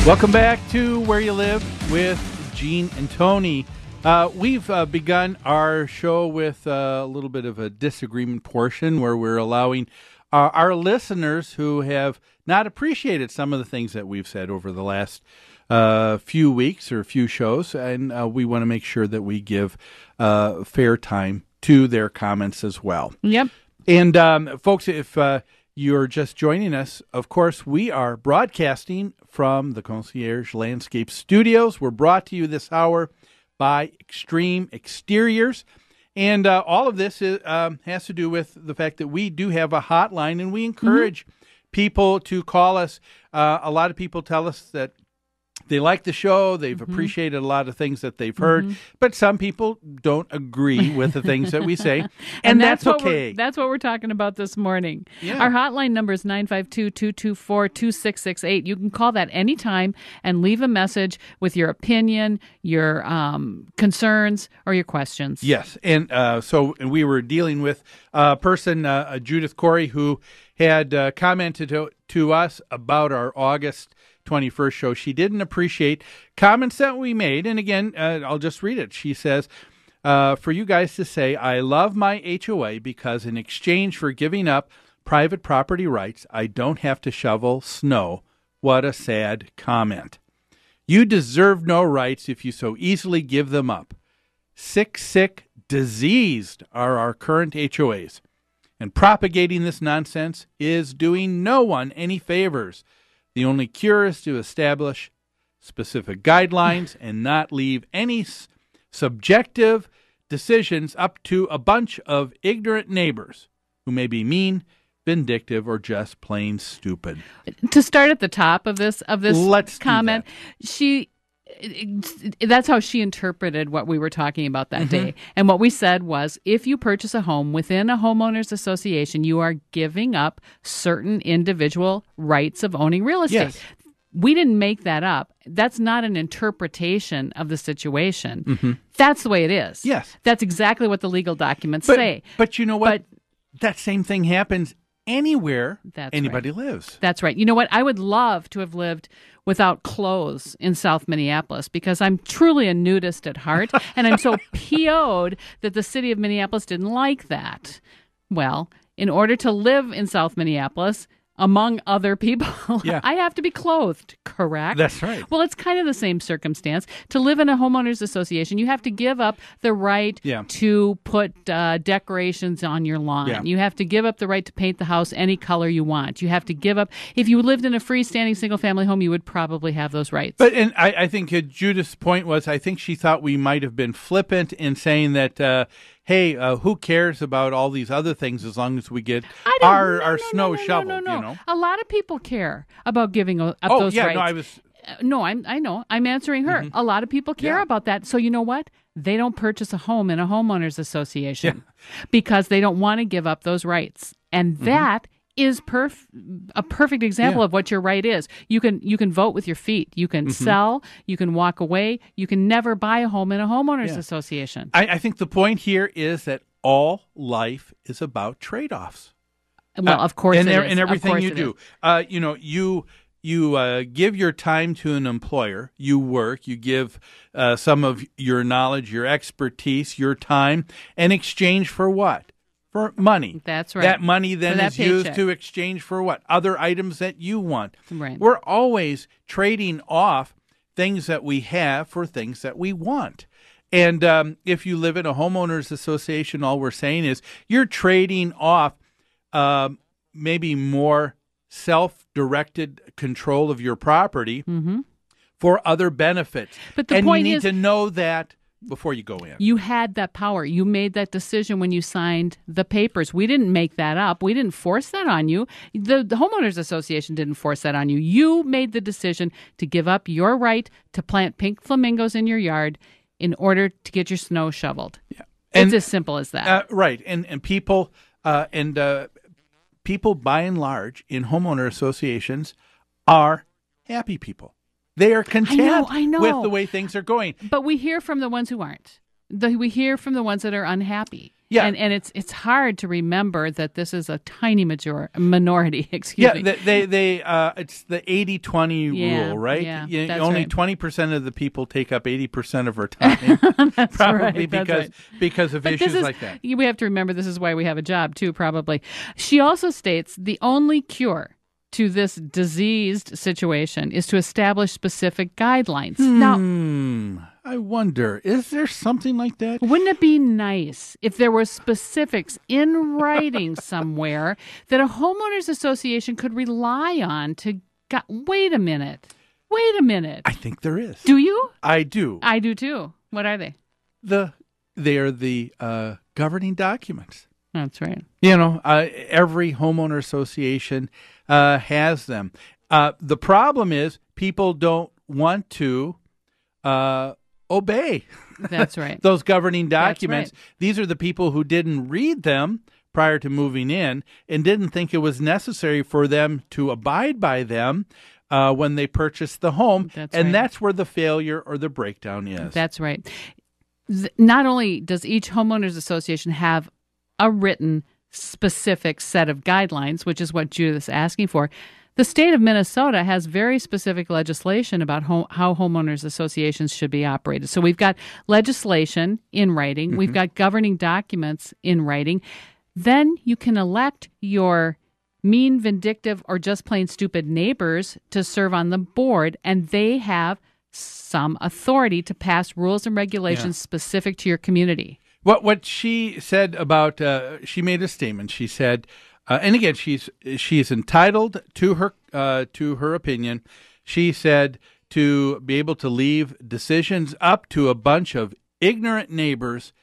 Welcome back to Where You Live with Gene and Tony. We've begun our show with a little bit of a disagreement portion where we're allowing our listeners who have not appreciated some of the things that we've said over the last few weeks or few shows, and we want to make sure that we give fair time to their comments as well. Yep. And folks, if you're just joining us, of course, we are broadcasting from the Concierge Landscape Studios. We're brought to you this hour by Extreme Exteriors. And all of this has to do with the fact that we do have a hotline, and we encourage people to call us. A lot of people tell us that they like the show. They've appreciated a lot of things that they've heard, but some people don't agree with the things that we say, and that's okay. That's what we're talking about this morning. Yeah. Our hotline number is 952-224-2668. You can call that anytime and leave a message with your opinion, your concerns, or your questions. Yes, and so we were dealing with a person, Judith Corey, who had commented to us about our August 21st show. She didn't appreciate comments that we made. And again, I'll just read it. She says, for you guys to say, I love my HOA because in exchange for giving up private property rights, I don't have to shovel snow. What a sad comment. You deserve no rights if you so easily give them up. Sick, diseased are our current HOAs. And propagating this nonsense is doing no one any favors. The only cure is to establish specific guidelines and not leave any subjective decisions up to a bunch of ignorant neighbors who may be mean, vindictive, or just plain stupid. To start at the top of this Let's comment, that's how she interpreted what we were talking about that day. And what we said was, if you purchase a home within a homeowners association, you are giving up certain individual rights of owning real estate. Yes. We didn't make that up. That's not an interpretation of the situation. That's the way it is. Yes. That's exactly what the legal documents say. But you know what? That same thing happens anywhere anybody right. lives. That's right. You know what? I would love to have lived without clothes in South Minneapolis because I'm truly a nudist at heart, and I'm so PO'd that the city of Minneapolis didn't like that. Well, in order to live in South Minneapolis, among other people, I have to be clothed, correct? That's right. Well, it's kind of the same circumstance. To live in a homeowners association, you have to give up the right to put decorations on your lawn. Yeah. You have to give up the right to paint the house any color you want. You have to give up, if you lived in a freestanding single-family home, you would probably have those rights. But and I think Judith's point was, I think she thought we might have been flippant in saying that, hey, who cares about all these other things as long as we get our snow shoveled, you know? A lot of people care about giving up those rights. I know. I'm answering her. A lot of people care about that. So you know what? They don't purchase a home in a homeowners association because they don't want to give up those rights. And that is a perfect example of what your right is. You can vote with your feet. You can sell. You can walk away. You can never buy a home in a homeowners association. I think the point here is that all life is about trade-offs. Well, of course it is. And everything you do. You give your time to an employer. You work. You give some of your knowledge, your expertise, your time, in exchange for what? For money. That's right. That money then is used paycheck. to exchange for what? Other items that you want. Right. We're always trading off things that we have for things that we want. And if you live in a homeowners association, all we're saying is you're trading off maybe more self-directed control of your property for other benefits. But the point you need is, to know that before you go in. You had that power. You made that decision when you signed the papers. We didn't make that up. We didn't force that on you. The homeowners association didn't force that on you. You made the decision to give up your right to plant pink flamingos in your yard in order to get your snow shoveled. Yeah. It's as simple as that. Right. And people people by and large in homeowner associations are happy people. They are content with the way things are going. But we hear from the ones who aren't. We hear from the ones that are unhappy. Yeah. And it's hard to remember that this is a tiny minority, excuse me. Yeah, it's the 80-20 rule, right? Yeah, that's only right. 20% of the people take up 80% of our time. That's probably right, because of issues like that. We have to remember this is why we have a job too, probably. She also states the only cure to this diseased situation is to establish specific guidelines. Now, I wonder, is there something like that? Wouldn't it be nice if there were specifics in writing somewhere that a homeowners association could rely on to wait a minute. I think there is. Do you? I do. I do too. What are they? They are the governing documents. That's right. Every homeowner association has them. The problem is people don't want to obey. That's right. Those governing documents. That's right. These are the people who didn't read them prior to moving in and didn't think it was necessary for them to abide by them when they purchased the home. That's where the failure or the breakdown is. That's right. Not only does each homeowners association have a written specific set of guidelines, which is what Judith's asking for, the state of Minnesota has very specific legislation about how homeowners associations should be operated. So we've got legislation in writing. We've got governing documents in writing. Then you can elect your mean, vindictive, or just plain stupid neighbors to serve on the board, and they have some authority to pass rules and regulations specific to your community. What she said about, she made a statement. She said, and again, she's entitled to her opinion. She said to be able to leave decisions up to a bunch of ignorant neighbors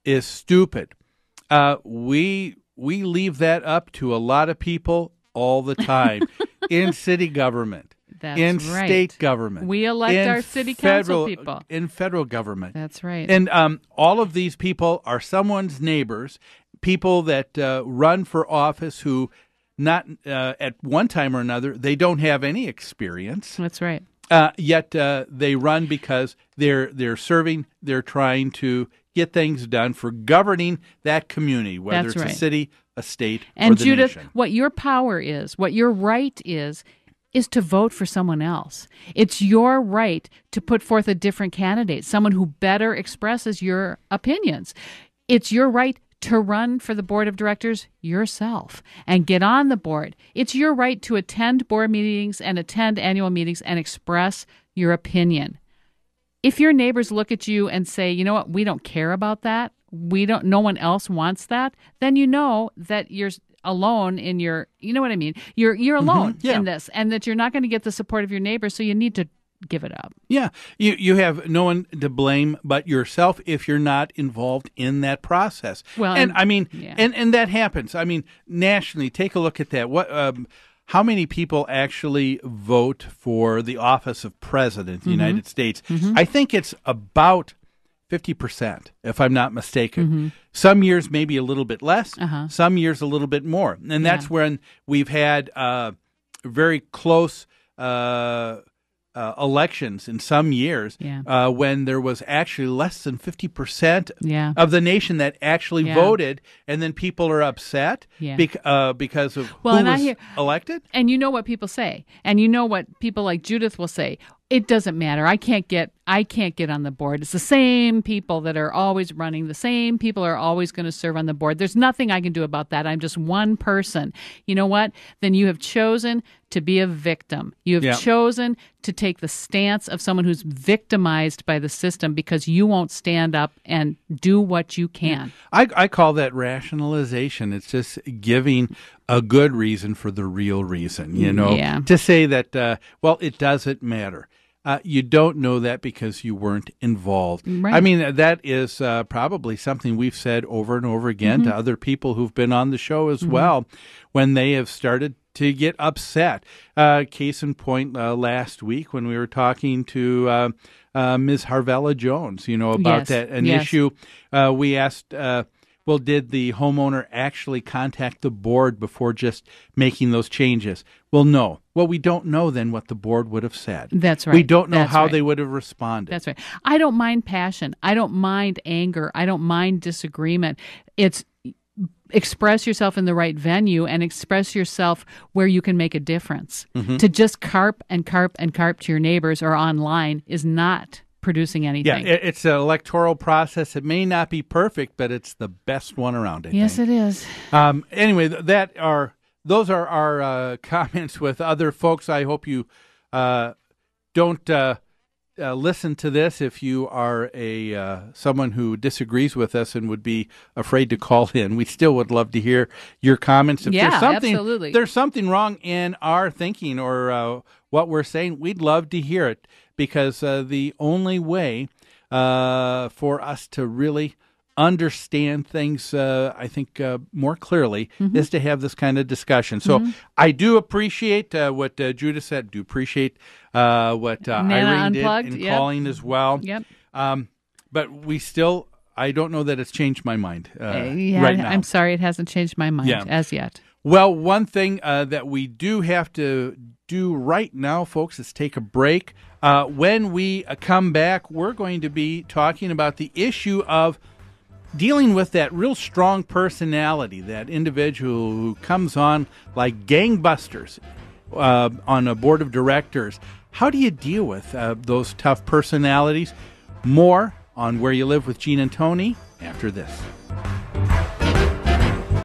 is stupid. We leave that up to a lot of people all the time in city government. That's in right. State government. We elect our city council people. In federal government. That's right. And all of these people are someone's neighbors, people that run for office who not at one time or another, they don't have any experience. That's right. Yet they run because they're serving, they're trying to get things done for governing that community, whether That's it's right. a city, a state, and or the Judith, nation. What your power is, what your right is to vote for someone else. It's your right to put forth a different candidate, someone who better expresses your opinions. It's your right to run for the board of directors yourself and get on the board. It's your right to attend board meetings and attend annual meetings and express your opinion. If your neighbors look at you and say, you know what, we don't care about that, no one else wants that, then you know that you're alone in your, you know what I mean? You're alone in this, and that you're not going to get the support of your neighbors, so you need to give it up. Yeah, you have no one to blame but yourself if you're not involved in that process. Well, and I mean, and that happens. I mean, nationally, take a look at that. How many people actually vote for the office of president of the United States? I think it's about 50%, if I'm not mistaken. Some years maybe a little bit less, some years a little bit more. And that's when we've had very close elections in some years when there was actually less than 50% of the nation that actually voted, and then people are upset because of who was elected. And you know what people say, and you know what people like Judith will say. It doesn't matter. I can't get on the board. It's the same people that are always running. The same people are always going to serve on the board. There's nothing I can do about that. I'm just one person. You know what? Then you have chosen to be a victim. You have chosen to take the stance of someone who's victimized by the system because you won't stand up and do what you can. I call that rationalization. It's just giving a good reason for the real reason, to say that, well, it doesn't matter. You don't know that because you weren't involved. Right. I mean, that is probably something we've said over and over again to other people who've been on the show as well when they have started to get upset. Case in point, last week when we were talking to Ms. Harvella Jones, about that, an issue. We asked well, did the homeowner actually contact the board before just making those changes? Well, no. Well, we don't know then what the board would have said. That's right. We don't know That's how right. they would have responded. That's right. I don't mind passion. I don't mind anger. I don't mind disagreement. It's express yourself in the right venue and express yourself where you can make a difference. Mm-hmm. To just carp and carp and carp to your neighbors or online is not producing anything. Yeah, it's an electoral process. It may not be perfect, but it's the best one around, I Yes, think. it is. Anyway, those are our comments with other folks. I hope you don't listen to this if you are someone who disagrees with us and would be afraid to call in. We still would love to hear your comments. If absolutely. there's something wrong in our thinking or what we're saying, we'd love to hear it, because the only way for us to really understand things, I think, more clearly is to have this kind of discussion. So I do appreciate what Judith said. Do appreciate what Irene did in calling as well. Yep. But we still, I don't know that it's changed my mind right now. I'm sorry, it hasn't changed my mind as yet. Well, one thing that we do have to do right now, folks, is take a break. When we come back, we're going to be talking about the issue of dealing with that real strong personality, that individual who comes on like gangbusters on a board of directors. How do you deal with those tough personalities? More on Where You Live with Gene and Tony after this.